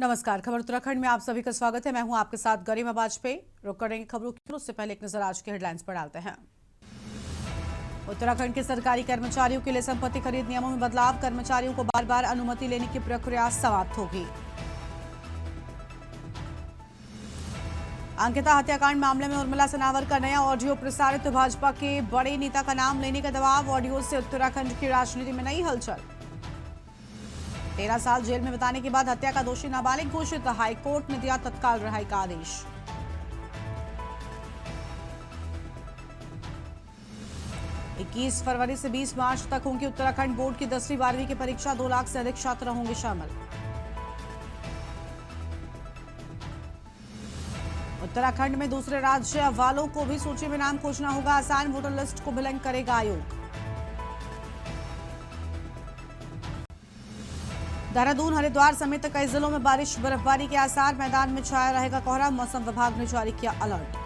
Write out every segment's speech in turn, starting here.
नमस्कार। खबर उत्तराखंड में आप सभी का स्वागत है। मैं हूं आपके साथ गरिमा वाजपेयी। रुक करेंगे खबरों की, उससे पहले एक नजर आज के हेडलाइंस पर डालते हैं। उत्तराखंड के सरकारी कर्मचारियों के लिए संपत्ति खरीद नियमों में बदलाव। कर्मचारियों को बार बार अनुमति लेने की प्रक्रिया समाप्त होगी। अंकिता हत्याकांड मामले में उर्मिला सनावर का नया ऑडियो प्रसारित। भाजपा के बड़े नेता का नाम लेने का दबाव। ऑडियो से उत्तराखंड की राजनीति में नई हलचल। 13 साल जेल में बिताने के बाद हत्या का दोषी नाबालिग घोषित। हाईकोर्ट ने दिया तत्काल रिहाई का आदेश। इक्कीस फरवरी से 20 मार्च तक होंगी उत्तराखंड बोर्ड की 10वीं 12वीं की परीक्षा। 2 लाख से अधिक छात्र होंगे शामिल। उत्तराखंड में दूसरे राज्य वालों को भी सूची में नाम खोजना होगा। आसान वोटर लिस्ट को विलंब करेगा आयोग। देहरादून, हरिद्वार समेत कई जिलों में बारिश बर्फबारी के आसार। मैदान में छाया रहेगा कोहरा। मौसम विभाग ने जारी किया अलर्ट।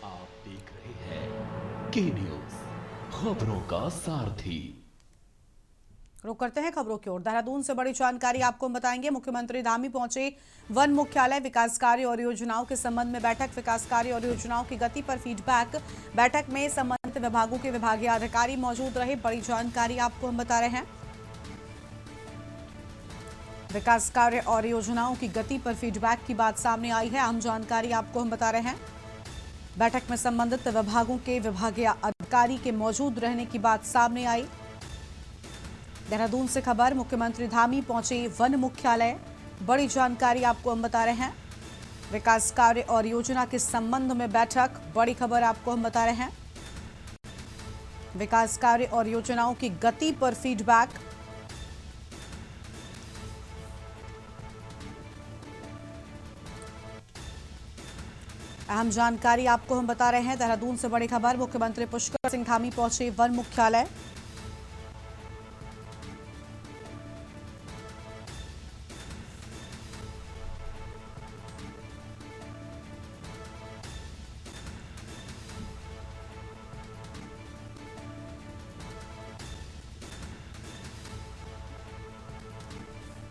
आप देख रहे हैं के न्यूज, खबरों का सारथी। रुक करते हैं खबरों की ओर। देहरादून से बड़ी जानकारी आपको हम बताएंगे। मुख्यमंत्री धामी पहुंचे वन मुख्यालय। विकास कार्य और योजनाओं के संबंध में बैठक। विकास कार्य और योजनाओं की गति पर फीडबैक। बैठक में संबंधित विभागों के विभागीय अधिकारी मौजूद रहे। बड़ी जानकारी आपको हम बता रहे हैं। विकास कार्य और योजनाओं की गति पर फीडबैक की बात सामने आई है। अहम जानकारी आपको हम बता रहे हैं। बैठक में संबंधित विभागों के विभागीय अधिकारी के मौजूद रहने की बात सामने आई। देहरादून से खबर। मुख्यमंत्री धामी पहुंचे वन मुख्यालय। बड़ी जानकारी आपको हम बता रहे हैं। विकास कार्य और योजना के संबंध में बैठक। बड़ी खबर आपको हम बता रहे हैं। विकास कार्य और योजनाओं की गति पर फीडबैक। अहम जानकारी आपको हम बता रहे हैं। देहरादून से बड़ी खबर। मुख्यमंत्री पुष्कर सिंह धामी पहुंचे वन मुख्यालय।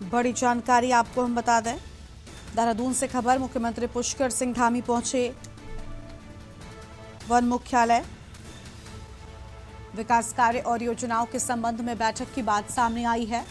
बड़ी जानकारी आपको हम बता दें। देहरादून से खबर। मुख्यमंत्री पुष्कर सिंह धामी पहुंचे वन मुख्यालय। विकास कार्य और योजनाओं के संबंध में बैठक की बात सामने आई है।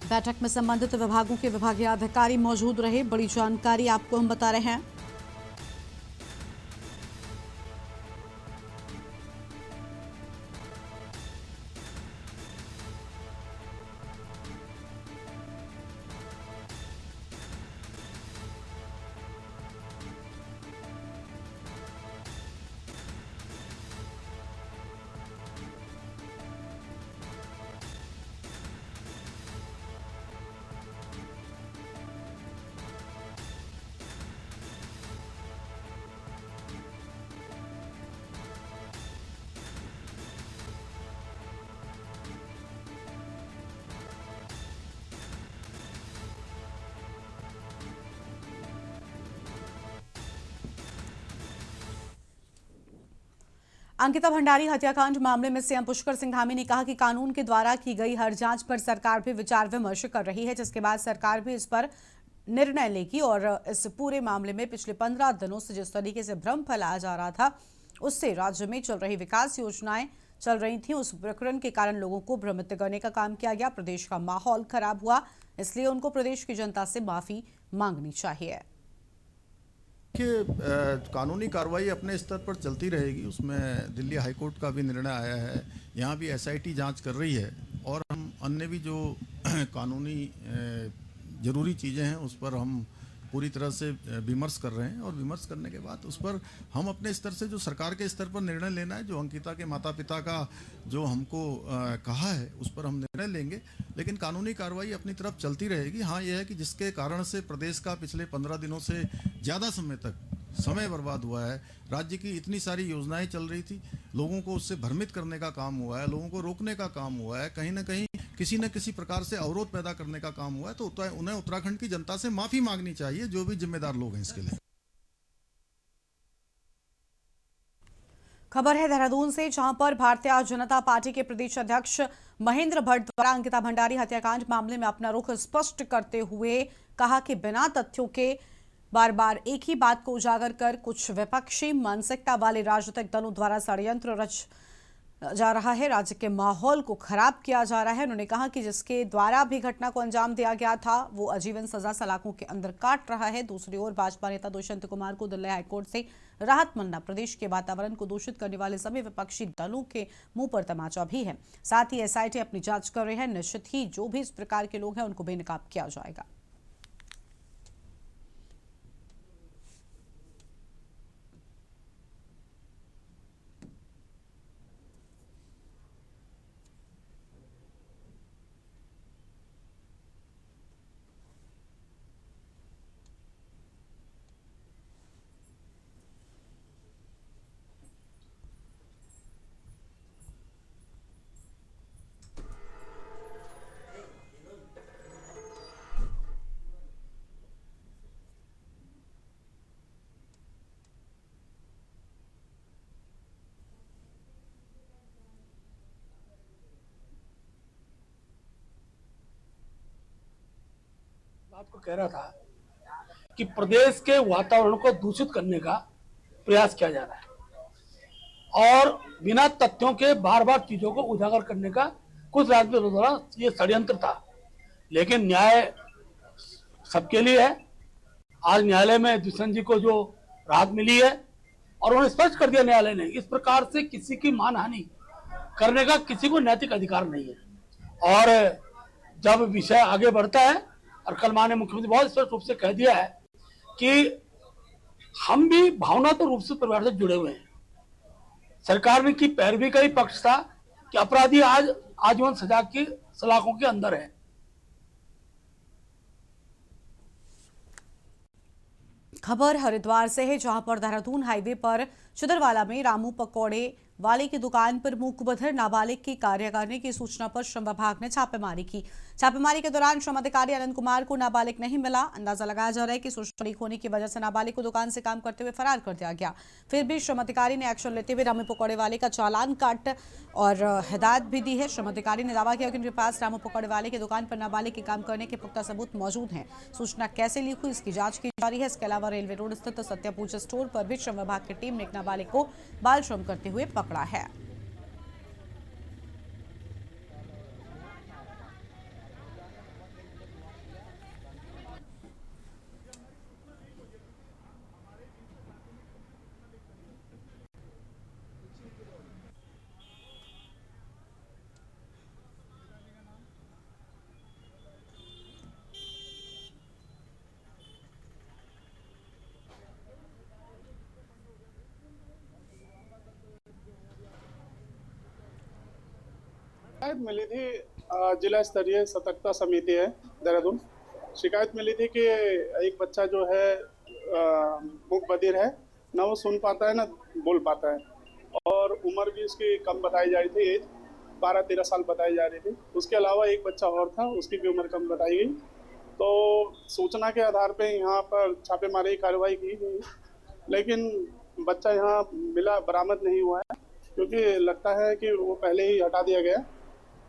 बैठक में संबंधित विभागों के विभागीय अधिकारी मौजूद रहे। बड़ी जानकारी आपको हम बता रहे हैं। अंकिता भंडारी हत्याकांड मामले में सीएम पुष्कर सिंह धामी ने कहा कि कानून के द्वारा की गई हर जांच पर सरकार भी विचार विमर्श कर रही है, जिसके बाद सरकार भी इस पर निर्णय लेगी। और इस पूरे मामले में पिछले 15 दिनों से जिस तरीके से भ्रम फैलाया जा रहा था, उससे राज्य में चल रही विकास योजनाएं चल रही थी, उस प्रकरण के कारण लोगों को भ्रमित करने का काम किया गया। प्रदेश का माहौल खराब हुआ, इसलिए उनको प्रदेश की जनता से माफी मांगनी चाहिए। कानूनी कार्रवाई अपने स्तर पर चलती रहेगी। उसमें दिल्ली हाईकोर्ट का भी निर्णय आया है, यहाँ भी एसआईटी जांच कर रही है और हम अन्य भी जो कानूनी ज़रूरी चीज़ें हैं उस पर हम पूरी तरह से विमर्श कर रहे हैं और विमर्श करने के बाद उस पर हम अपने स्तर से जो सरकार के स्तर पर निर्णय लेना है, जो अंकिता के माता पिता का जो हमको कहा है उस पर हम निर्णय लेंगे, लेकिन कानूनी कार्रवाई अपनी तरफ चलती रहेगी। हाँ, यह है कि जिसके कारण से प्रदेश का पिछले 15 दिनों से ज़्यादा समय तक समय बर्बाद हुआ है, राज्य की इतनी सारी योजनाएं चल रही थी, लोगों को उससे भ्रमित करने का काम हुआ है, लोगों को रोकने का काम हुआ है, कहीं ना कहीं किसी न किसी प्रकार से अवरोध पैदा करने का काम हुआ है, तो उन्हें उत्तराखंड की जनता से माफी मांगनी चाहिए, जो भी जिम्मेदार लोग हैं इसके लिए। खबर है देहरादून से, जहां पर भारतीय जनता पार्टी के प्रदेश अध्यक्ष महेंद्र भट्ट द्वारा अंकिता भंडारी हत्याकांड मामले में अपना रुख स्पष्ट करते हुए कहा कि बिना तथ्यों के बार बार एक ही बात को उजागर कर कुछ विपक्षी मानसिकता वाले राजनीतिक दलों द्वारा षड्यंत्र रच जा रहा है, राज्य के माहौल को खराब किया जा रहा है। उन्होंने कहा कि जिसके द्वारा भी घटना को अंजाम दिया गया था वो आजीवन सजा सलाखों के अंदर काट रहा है। दूसरी ओर भाजपा नेता दुष्यंत कुमार को दिल्ली हाईकोर्ट से राहत मिलना प्रदेश के वातावरण को दूषित करने वाले सभी विपक्षी दलों के मुंह पर तमाचा भी है। साथ ही एसआईटी अपनी जांच कर रही है, निश्चित ही जो भी इस प्रकार के लोग हैं उनको बेनकाब किया जाएगा। बात को कह रहा था कि प्रदेश के वातावरण को दूषित करने का प्रयास किया जा रहा है और बिना तथ्यों के बार बार चीजों को उजागर करने का कुछ राजनीतिक द्वारा ये षड्यंत्र था। लेकिन न्याय सबके लिए है। आज न्यायालय में दुष्यंत जी को जो राहत मिली है और उन्होंने स्पष्ट कर दिया न्यायालय ने, इस प्रकार से किसी की मानहानि करने का किसी को नैतिक अधिकार नहीं है। और जब विषय आगे बढ़ता है, और कल माननीय मुख्यमंत्री बहुत स्पष्ट रूप से कह दिया है कि हम भी भावनात्मक रूप से परिवार से जुड़े हुए हैं। सरकार ने की पैरवी का ही पक्ष था कि अपराधी आज आजीवन सजा की सलाखों के अंदर है। खबर हरिद्वार से है, जहां पर देहरादून हाईवे पर चिदरवाला में रामू पकौड़े वाले की दुकान पर मूकबधिर नाबालिग की कार्य करने की सूचना पर श्रम विभाग ने छापेमारी की। छापेमारी के दौरान श्रम अधिकारी अनंत कुमार को नाबालिग नहीं मिला। अंदाजा लगाया जा रहा है कि सूचना लीक होने की वजह से नाबालिग को दुकान से काम करते हुए फरार कर दिया गया। फिर भी श्रम अधिकारी ने एक्शन लेते हुए रामू पकौड़े वाले का चालान काट और हिदायत भी दी है। श्रम अधिकारी ने दावा किया कि उनके पास रामू पकौड़े वाले की दुकान पर नाबालिग के काम करने के पुख्ता सबूत मौजूद हैं। सूचना कैसे लीक हुई इसकी जांच की जा रही है। इसके अलावा रेलवे रोड स्थित सत्यापूजा स्टोर पर भी श्रम विभाग की टीम ने एक नाबालिग को बाल श्रम करते हुए पकड़ा है। शिकायत मिली थी, जिला स्तरीय सतर्कता समिति है देहरादून। शिकायत मिली थी कि एक बच्चा जो है मूक बधिर है, ना वो सुन पाता है ना बोल पाता है, और उम्र भी उसकी कम बताई जा रही थी, एज 12-13 साल बताई जा रही थी। उसके अलावा एक बच्चा और था, उसकी भी उम्र कम बताई गई। तो सूचना के आधार पे यहाँ पर छापेमारी कार्रवाई की गई, लेकिन बच्चा यहाँ मिला, बरामद नहीं हुआ है, क्योंकि लगता है कि वो पहले ही हटा दिया गया।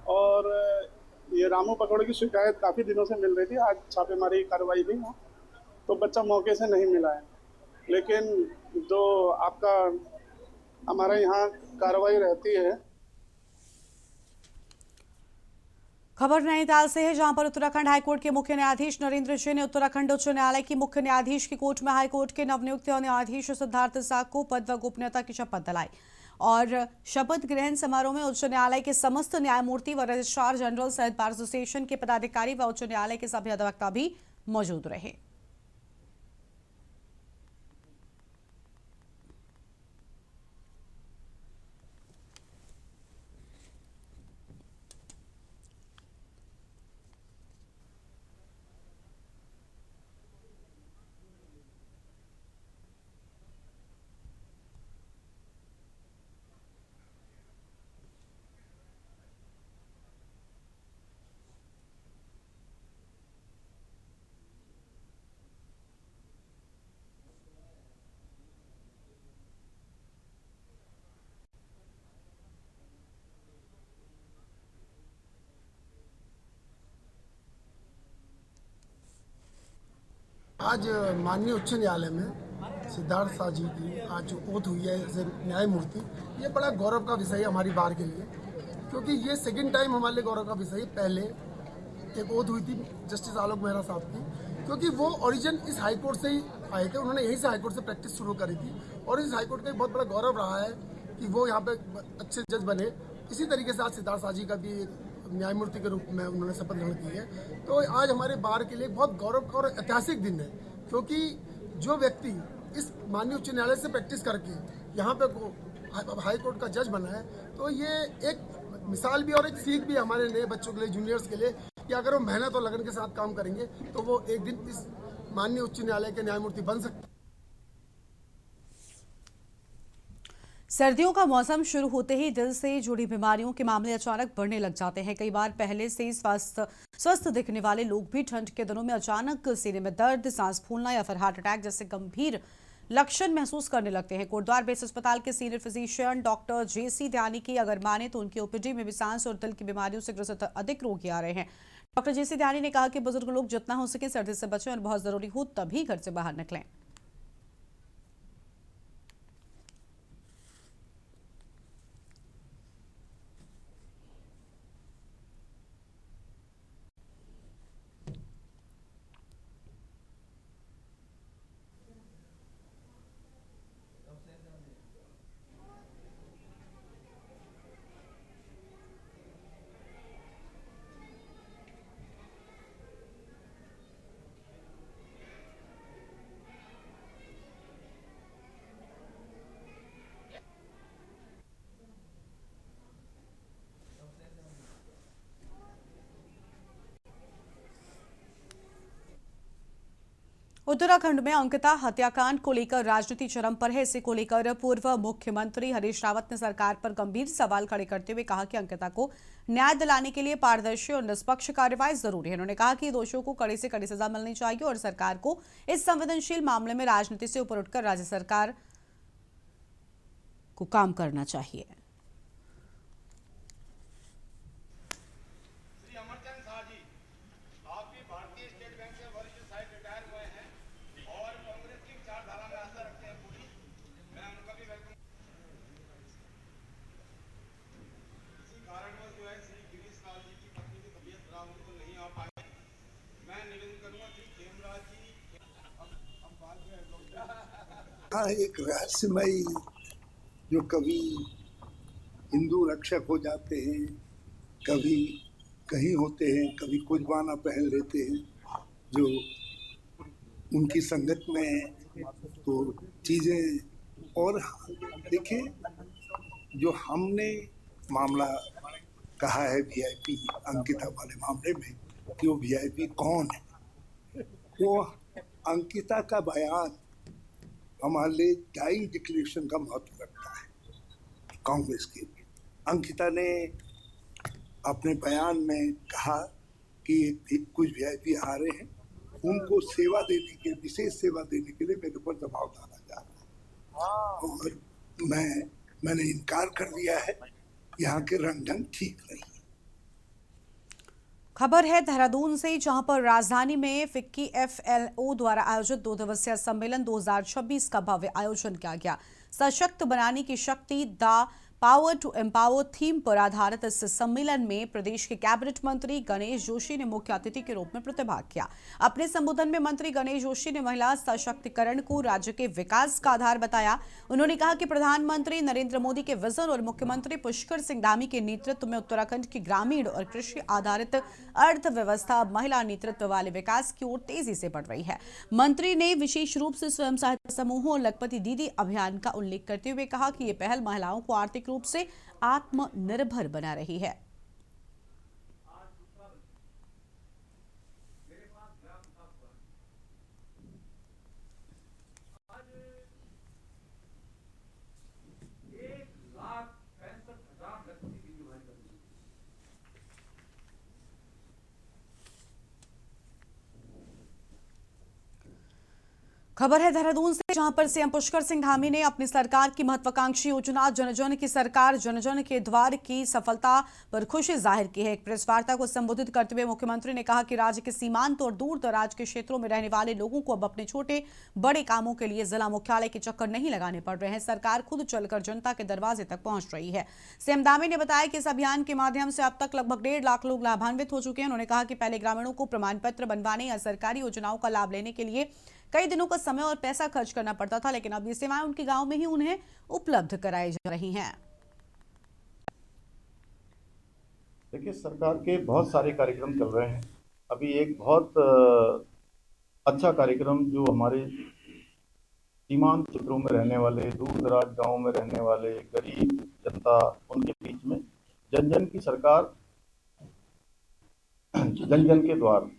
और ये रामू पकौड़े की शिकायत काफ़ी दिनों से मिल रही थी। आज छापेमारी कार्रवाई हुई ना, तो बच्चा मौके से नहीं मिला है। लेकिन जो आपका हमारे यहाँ कार्रवाई रहती है। खबर नैनीताल से है, जहां पर उत्तराखंड हाईकोर्ट के मुख्य न्यायाधीश नरेंद्र जैन ने उत्तराखंड उच्च न्यायालय की मुख्य न्यायाधीश की कोर्ट में हाईकोर्ट के नवनियुक्त न्यायाधीश सिद्धार्थ साग को पद व गोपनीयता की शपथ दिलाई। और शपथ ग्रहण समारोह में उच्च न्यायालय के समस्त न्यायमूर्ति व रजिस्ट्रार जनरल सहित बार एसोसिएशन के पदाधिकारी व उच्च न्यायालय के सभी अधिवक्ता भी मौजूद रहे। आज माननीय उच्च न्यायालय में सिद्धार्थ शाह जी की आज जो ओथ हुई है एज ए न्यायमूर्ति, ये बड़ा गौरव का विषय है हमारी बार के लिए, क्योंकि ये सेकंड टाइम हमारे लिए गौरव का विषय है। पहले एक ओथ हुई थी जस्टिस आलोक मेहरा साहब की, क्योंकि वो ओरिजिन इस हाईकोर्ट से ही आए थे, उन्होंने यहीं से हाईकोर्ट से प्रैक्टिस शुरू करी थी और इस हाईकोर्ट का एक बहुत बड़ा गौरव रहा है कि वो यहाँ पे अच्छे जज बने। इसी तरीके से आज सिद्धार्थ शाह जी का भी न्यायमूर्ति के रूप में उन्होंने शपथ ग्रहण की है। तो आज हमारे बार के लिए बहुत गौरव का और ऐतिहासिक दिन है, क्योंकि जो व्यक्ति इस माननीय उच्च न्यायालय से प्रैक्टिस करके यहाँ पे हाई कोर्ट का जज बना है, तो ये एक मिसाल भी और एक सीख भी हमारे नए बच्चों के लिए, जूनियर्स के लिए, कि अगर वो मेहनत और लगन के साथ काम करेंगे तो वो एक दिन इस माननीय उच्च न्यायालय के न्यायमूर्ति बन सकते हैं। सर्दियों का मौसम शुरू होते ही दिल से जुड़ी बीमारियों के मामले अचानक बढ़ने लग जाते हैं। कई बार पहले से ही स्वस्थ दिखने वाले लोग भी ठंड के दिनों में अचानक सीने में दर्द, सांस फूलना या फिर हार्ट अटैक जैसे गंभीर लक्षण महसूस करने लगते हैं। कोटद्वार बेस अस्पताल के सीनियर फिजिशियन डॉक्टर जेसी ध्यानी की अगर माने तो उनकी ओपीडी में भी सांस और दिल की बीमारियों से ग्रसित अधिक रोगी आ रहे हैं। डॉक्टर जेसी ध्यानी ने कहा कि बुजुर्ग लोग जितना हो सके सर्दी से बचें और बहुत जरूरी हो तभी घर से बाहर निकलें। उत्तराखंड में अंकिता हत्याकांड को लेकर राजनीति चरम पर है। इसे को लेकर पूर्व मुख्यमंत्री हरीश रावत ने सरकार पर गंभीर सवाल खड़े करते हुए कहा कि अंकिता को न्याय दिलाने के लिए पारदर्शी और निष्पक्ष कार्रवाई जरूरी है। उन्होंने कहा कि दोषियों को कड़ी से कड़ी सजा मिलनी चाहिए और सरकार को इस संवेदनशील मामले में राजनीति से ऊपर उठकर राज्य सरकार को काम करना चाहिए। हाँ, एक रहस्यमयी जो कभी हिंदू रक्षक हो जाते हैं, कभी कहीं होते हैं, कभी कुर्बाना पहन लेते हैं, जो उनकी संगत में तो चीज़ें। और देखिए, जो हमने मामला कहा है वीआईपी अंकिता वाले मामले में कि वो वीआईपी कौन है, वो अंकिता का बयान हमारे लिए डाइंग डिक्लेरेशन का महत्व रखता है। कांग्रेस के अंकिता ने अपने बयान में कहा कि कुछ वीआईपी आ रहे हैं, उनको सेवा देने के, विशेष सेवा देने के लिए मेरे ऊपर दबाव डाला जा रहा है और मैंने इनकार कर दिया है। यहाँ के रंग ढंग ठीक नहीं। खबर है देहरादून से, जहां पर राजधानी में फिक्की एफएलओ द्वारा आयोजित 2 दिवसीय सम्मेलन 2026 का भव्य आयोजन किया गया। सशक्त बनाने की शक्ति, the power to empower theme पर आधारित इस सम्मेलन में प्रदेश के कैबिनेट मंत्री गणेश जोशी ने मुख्य अतिथि के रूप में प्रतिभाग किया। अपने संबोधन में मंत्री गणेश जोशी ने महिला सशक्तिकरण को राज्य के विकास का आधार बताया। उन्होंने कहा कि प्रधानमंत्री नरेंद्र मोदी के विजन और मुख्यमंत्री पुष्कर सिंह धामी के नेतृत्व में उत्तराखंड की ग्रामीण और कृषि आधारित अर्थव्यवस्था महिला नेतृत्व वाले विकास की ओर तेजी से बढ़ रही है। मंत्री ने विशेष रूप से स्वयं सहायता समूहों और लखपति दीदी अभियान का उल्लेख करते हुए कहा कि ये पहल महिलाओं को आर्थिक रूप से आत्मनिर्भर बना रही है। खबर है देहरादून से, जहां पर सीएम पुष्कर सिंह धामी ने अपनी सरकार की महत्वाकांक्षी योजना जन जन की सरकार जन जन के द्वार की सफलता पर खुशी जाहिर की है। एक प्रेस वार्ता को संबोधित करते हुए मुख्यमंत्री ने कहा कि राज्य के सीमांत और दूर दराज के क्षेत्रों में रहने वाले लोगों को अब अपने छोटे बड़े कामों के लिए जिला मुख्यालय के चक्कर नहीं लगाने पड़ रहे हैं। सरकार खुद चलकर जनता के दरवाजे तक पहुंच रही है। सीएम धामी ने बताया कि इस अभियान के माध्यम से अब तक लगभग 1.5 लाख लोग लाभान्वित हो चुके हैं। उन्होंने कहा कि पहले ग्रामीणों को प्रमाण पत्र बनवाने या सरकारी योजनाओं का लाभ लेने के लिए कई दिनों का समय और पैसा खर्च करना पड़ता था, लेकिन अब ये सेवाएं उनके गांव में ही उन्हें उपलब्ध कराई जा रही हैं। देखिए, सरकार के बहुत सारे कार्यक्रम चल रहे हैं। अभी एक बहुत अच्छा कार्यक्रम जो हमारे सीमांत क्षेत्रों में रहने वाले, दूर दराज गाँव में रहने वाले गरीब जनता, उनके बीच में जन जन की सरकार जन जन के द्वार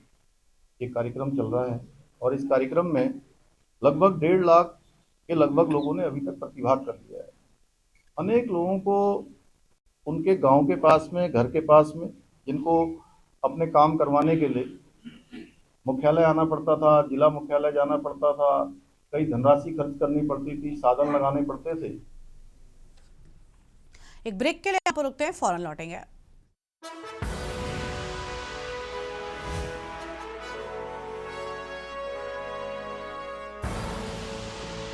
ये कार्यक्रम चल रहा है। और इस कार्यक्रम में लगभग 1.5 लाख के लगभग लोगों ने अभी तक प्रतिभाग कर लिया है। अनेक लोगों को उनके गांव के पास में, घर के पास में, जिनको अपने काम करवाने के लिए मुख्यालय आना पड़ता था, जिला मुख्यालय जाना पड़ता था, कई धनराशि खर्च करनी पड़ती थी, साधन लगाने पड़ते थे। एक ब्रेक के लिए यहाँ पर रुकते हैं, फौरन लौटेंगे।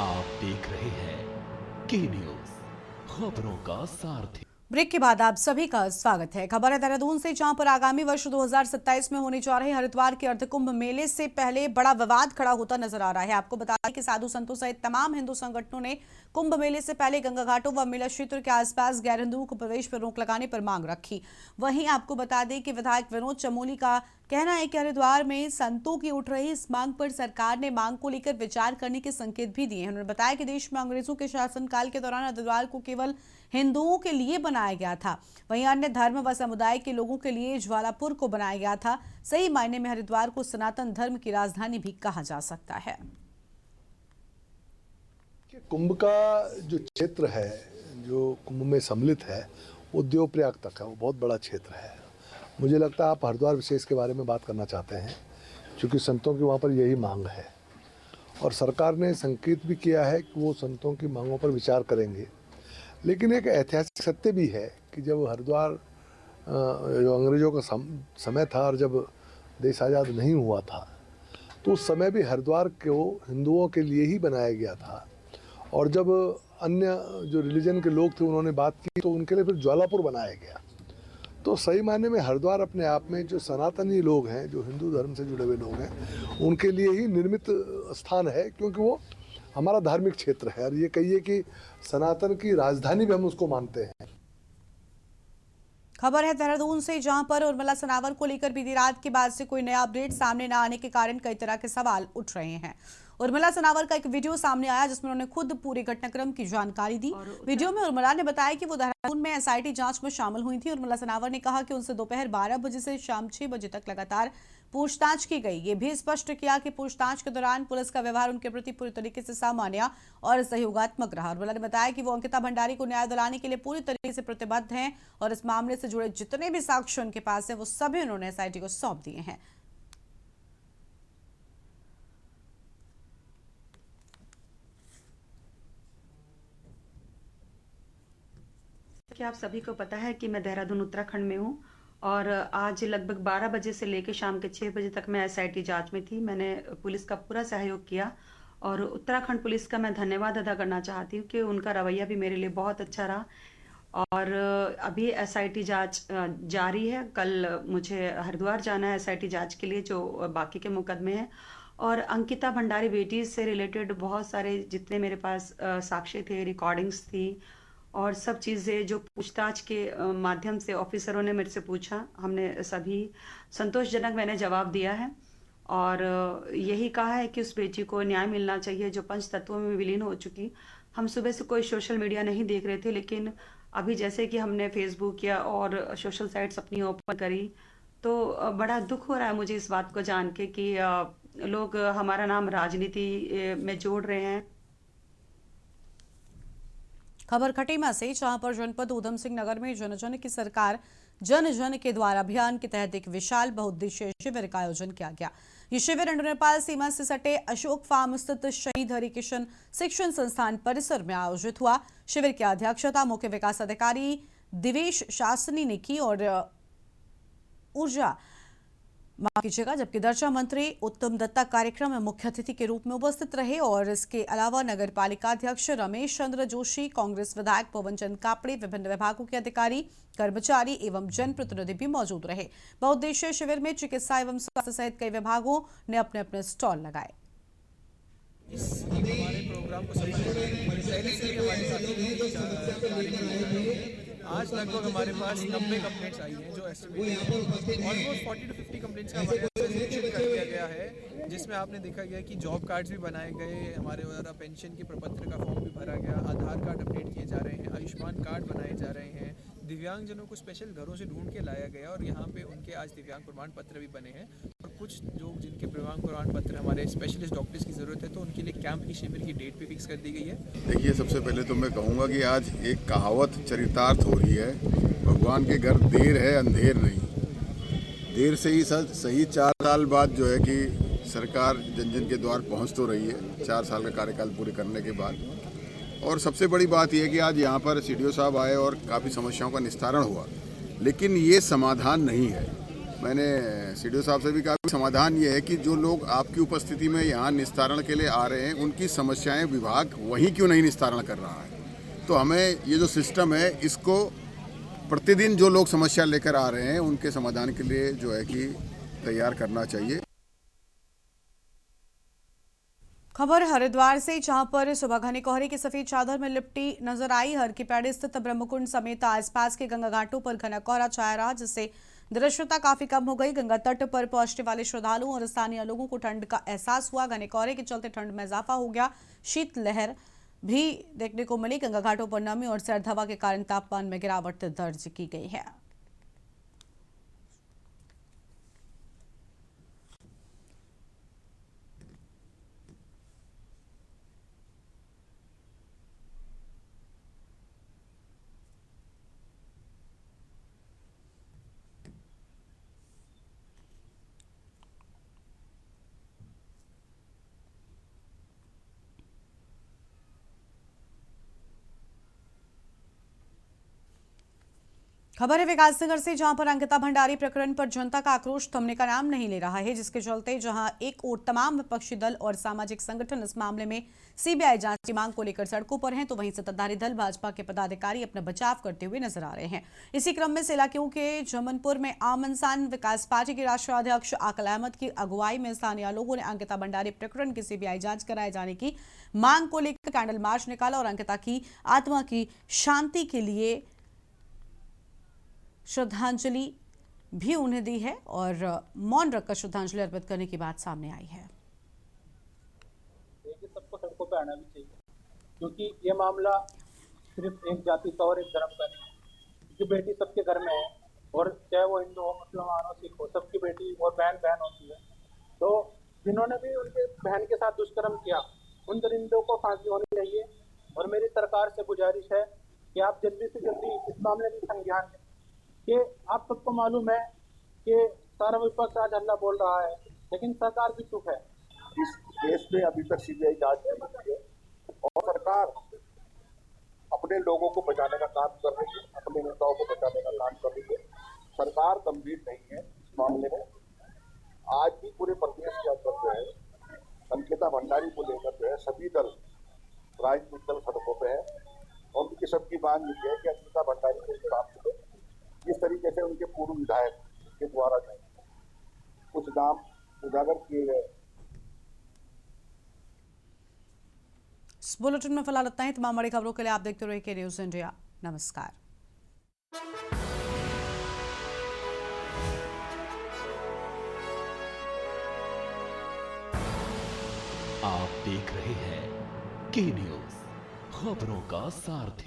आप देख रहे हैं के न्यूज, खबरों का सारथी। ब्रेक के बाद आप सभी का स्वागत है। खबर है देहरादून से, जहां पर आगामी वर्ष 2027 में होने जा रहे हरिद्वार के अर्धकुंभ मेले से पहले बड़ा विवाद खड़ा होता नजर आ रहा है। आपको बता दें कि साधु संतों सहित तमाम हिंदू संगठनों ने कुंभ मेले से पहले गंगा घाटों व मेला क्षेत्र के आसपास गैर हिंदुओं को प्रवेश पर रोक लगाने पर मांग रखी। वहीं आपको बता दें कि विधायक विनोद चमोली का कहना है कि हरिद्वार में संतों की उठ रही इस मांग पर सरकार ने मांग को लेकर विचार करने के संकेत भी दिए हैं। उन्होंने बताया कि देश में अंग्रेजों के शासनकाल के दौरान हरिद्वार को केवल हिंदुओं के लिए बनाया गया था, वहीं अन्य धर्म व समुदाय के लोगों के लिए ज्वालापुर को बनाया गया था। सही मायने में हरिद्वार को सनातन धर्म की राजधानी भी कहा जा सकता है। कुंभ का जो क्षेत्र है, जो कुंभ में सम्मिलित है, वो देवप्रयाग तक है। वो बहुत बड़ा क्षेत्र है। मुझे लगता है आप हरिद्वार विशेष के बारे में बात करना चाहते हैं, क्योंकि संतों की वहाँ पर यही मांग है और सरकार ने संकेत भी किया है कि वो संतों की मांगों पर विचार करेंगे। लेकिन एक ऐतिहासिक सत्य भी है कि जब हरिद्वार जो अंग्रेजों का समय था और जब देश आज़ाद नहीं हुआ था, तो उस समय भी हरिद्वार को हिंदुओं के लिए ही बनाया गया था। और जब अन्य जो रिलीजन के लोग थे उन्होंने बात की तो उनके लिए फिर ज्वालापुर बनाया गया। तो सही मायने में हरिद्वार अपने आप में जो सनातनी लोग हैं, जो हिंदू धर्म से जुड़े हुए लोग हैं, उनके लिए ही निर्मित स्थान है, क्योंकि वो हमारा धार्मिक क्षेत्र है। और ये कहिए कि सनातन की राजधानी भी हम उसको मानते हैं। खबर है देहरादून से, जहां पर उर्मिला सनावर को लेकर बीती रात के बाद से कोई नया अपडेट सामने न आने के कारण कई तरह के सवाल उठ रहे हैं। उर्मिला सनावर का एक वीडियो सामने आया जिसमें उन्होंने खुद पूरे घटनाक्रम की जानकारी दी। वीडियो में उर्मिला ने बताया कि वो देहरादून में एसआईटी जांच में शामिल हुई थी। उर्मिला सनावर ने कहा कि उनसे दोपहर 12 बजे से शाम 6 बजे तक लगातार पूछताछ की गई। ये भी स्पष्ट किया कि पूछताछ के दौरान पुलिस का व्यवहार उनके प्रति पूरी तरीके से सामान्य और सहयोगात्मक रहा। उर्मिला ने बताया कि वो अंकिता भंडारी को न्याय दिलाने के लिए पूरी तरीके से प्रतिबद्ध हैं और इस मामले से जुड़े जितने भी साक्ष्य उनके पास है वो सभी उन्होंने एसआईटी को सौंप दिए हैं। कि आप सभी को पता है कि मैं देहरादून उत्तराखंड में हूँ और आज लगभग 12 बजे से लेकर शाम के 6 बजे तक मैं एसआईटी जांच में थी। मैंने पुलिस का पूरा सहयोग किया और उत्तराखंड पुलिस का मैं धन्यवाद अदा करना चाहती हूँ कि उनका रवैया भी मेरे लिए बहुत अच्छा रहा। और अभी एसआईटी जांच जारी है। कल मुझे हरिद्वार जाना है एसआईटी जांच के लिए, जो बाकी के मुकदमे हैं। और अंकिता भंडारी बेटी से रिलेटेड बहुत सारे जितने मेरे पास साक्ष्य थे, रिकॉर्डिंग्स थी और सब चीज़ें जो पूछताछ के माध्यम से ऑफिसरों ने मेरे से पूछा, हमने सभी संतोषजनक मैंने जवाब दिया है। और यही कहा है कि उस बेटी को न्याय मिलना चाहिए जो पंच तत्वों में विलीन हो चुकी। हम सुबह से कोई सोशल मीडिया नहीं देख रहे थे, लेकिन अभी जैसे कि हमने फेसबुक या और सोशल साइट्स अपनी ओपन करी तो बड़ा दुख हो रहा है मुझे इस बात को जान के कि लोग हमारा नाम राजनीति में जोड़ रहे हैं। खबर खटीमा से, जहां पर जनपद ऊधम सिंह नगर में जन जन की सरकार जन जन के द्वारा अभियान के तहत एक विशाल बहुउद्देशीय शिविर का आयोजन किया गया। ये शिविर इंडो नेपाल सीमा से सटे अशोक फार्म स्थित शहीद हरिकिशन शिक्षण संस्थान परिसर में आयोजित हुआ। शिविर की अध्यक्षता मुख्य विकास अधिकारी दिवेश शासनी ने की और जबकि दर्जा मंत्री उत्तम दत्ता कार्यक्रम में मुख्य अतिथि के रूप में उपस्थित रहे और इसके अलावा नगर पालिका अध्यक्ष रमेश चंद्र जोशी, कांग्रेस विधायक पवन चंद कापड़े, विभिन्न विभागों के अधिकारी, कर्मचारी एवं जनप्रतिनिधि भी मौजूद रहे। बहुउद्देशीय शिविर में चिकित्सा एवं स्वास्थ्य सहित कई विभागों ने अपने अपने स्टॉल लगाए। हमारे प्रोग्राम को आज लगभग हमारे पास 90 कंप्लेंट्स आई हैं, जो एस्टिमेट ऑलमोस्ट 40 to 50 कंप्लेंट्स का हमारे पास कर दिया गया है, जिसमें आपने देखा गया कि जॉब कार्ड्स भी बनाए गए, हमारे द्वारा पेंशन के प्रपत्र का फॉर्म भी भरा गया, आधार कार्ड अपडेट किए जा रहे हैं, आयुष्मान कार्ड बनाए जा रहे हैं, दिव्यांगजनों को स्पेशल घरों से ढूंढ के लाया गया और यहाँ पे उनके आज दिव्यांग प्रमाण पत्र भी बने हैं। और कुछ लोग जिनके दिव्यांग प्रमाण पत्र हमारे स्पेशलिस्ट डॉक्टर्स की ज़रूरत है, तो उनके लिए कैंप की शिविर की डेट भी फिक्स कर दी गई है। देखिए, सबसे पहले तो मैं कहूँगा कि आज एक कहावत चरितार्थ हो रही है, भगवान के घर देर है अंधेर नहीं। देर से ही सही 4 साल बाद जो है कि सरकार जन जन के द्वार पहुँच तो रही है 4 साल का कार्यकाल पूरे करने के बाद। और सबसे बड़ी बात यह है कि आज यहाँ पर सीडीओ साहब आए और काफ़ी समस्याओं का निस्तारण हुआ, लेकिन ये समाधान नहीं है। मैंने सीडीओ साहब से भी कहा, समाधान ये है कि जो लोग आपकी उपस्थिति में यहाँ निस्तारण के लिए आ रहे हैं, उनकी समस्याएं विभाग वहीं क्यों नहीं निस्तारण कर रहा है। तो हमें ये जो सिस्टम है, इसको प्रतिदिन जो लोग समस्या लेकर आ रहे हैं उनके समाधान के लिए जो है कि तैयार करना चाहिए। खबर हरिद्वार से, जहां पर सुबह घने कोहरे की सफेद चादर में लिपटी नजर आई। हर की पैड़ी स्थित ब्रह्मकुंड समेत आसपास के गंगा घाटों पर घना कोहरा छाया रहा, जिससे दृश्यता काफी कम हो गई। गंगा तट पर पहुंचने वाले श्रद्धालुओं और स्थानीय लोगों को ठंड का एहसास हुआ। घने कोहरे के चलते ठंड में इजाफा हो गया, शीतलहर भी देखने को मिली। गंगा घाटों पर नमी और सर्द हवा के कारण तापमान में गिरावट दर्ज की गई है। खबर है विकासनगर से, जहां पर अंकिता भंडारी प्रकरण पर जनता का आक्रोश थमने का नाम नहीं ले रहा है, जिसके चलते जहां एक और तमाम विपक्षी दल और सामाजिक संगठन इस मामले में सीबीआई जांच की मांग को लेकर सड़कों पर हैं, तो वहीं सत्ताधारी दल भाजपा के पदाधिकारी अपना बचाव करते हुए नजर आ रहे हैं। इसी क्रम में सेलाक्यू के जमनपुर में आम इंसान विकास पार्टी के राष्ट्रीय अध्यक्ष आकल अहमद की अगुवाई में स्थानीय लोगों ने अंकिता भंडारी प्रकरण की सीबीआई जांच कराए जाने की मांग को लेकर कैंडल मार्च निकाला और अंकिता की आत्मा की शांति के लिए श्रद्धांजलि भी उन्हें दी है और मौन रखकर श्रद्धांजलि अर्पित करने की बात सामने आई है। सबको सड़कों पे आना भी चाहिए, क्योंकि ये मामला सिर्फ एक जाति का और एक धर्म का नहीं। जो बेटी सबके घर में है, और चाहे वो हिंदू हो, मुसलमान हो, सिख हो, सबकी बेटी और बहन बहन होती है। तो जिन्होंने भी उनके बहन के साथ दुष्कर्म किया, उन दरिंदों को फांसी होनी चाहिए। और मेरी सरकार से गुजारिश है कि आप जल्दी से जल्दी इस मामले में संज्ञान लें। कि आप सबको मालूम है कि सारा विपक्ष आज हल्ला बोल रहा है, लेकिन सरकार भी चुप है। इस केस में अभी तक सीबीआई जांच नहीं हुई है और सरकार अपने लोगों को बचाने का काम कर रही है, अपने नेताओं को बचाने का काम कर रही है। सरकार गंभीर नहीं है इस मामले में। आज भी पूरे प्रदेश के अंदर जो है अंकिता भंडारी को लेकर जो है सभी दल, राजनीतिक दल सड़कों पे है और उनकी सबकी मांग ये है कि अंकिता भंडारी को इंसाफ मिले। इस तरीके से उनके पूर्व विधायक के द्वारा कुछ नाम उजागर किए गए। इस बुलेटिन में फिलहाल इतना ही। तमाम बड़ी खबरों के लिए आप देखते रहिए के न्यूज़ इंडिया। नमस्कार। आप देख रहे हैं के न्यूज़, खबरों का सारथी।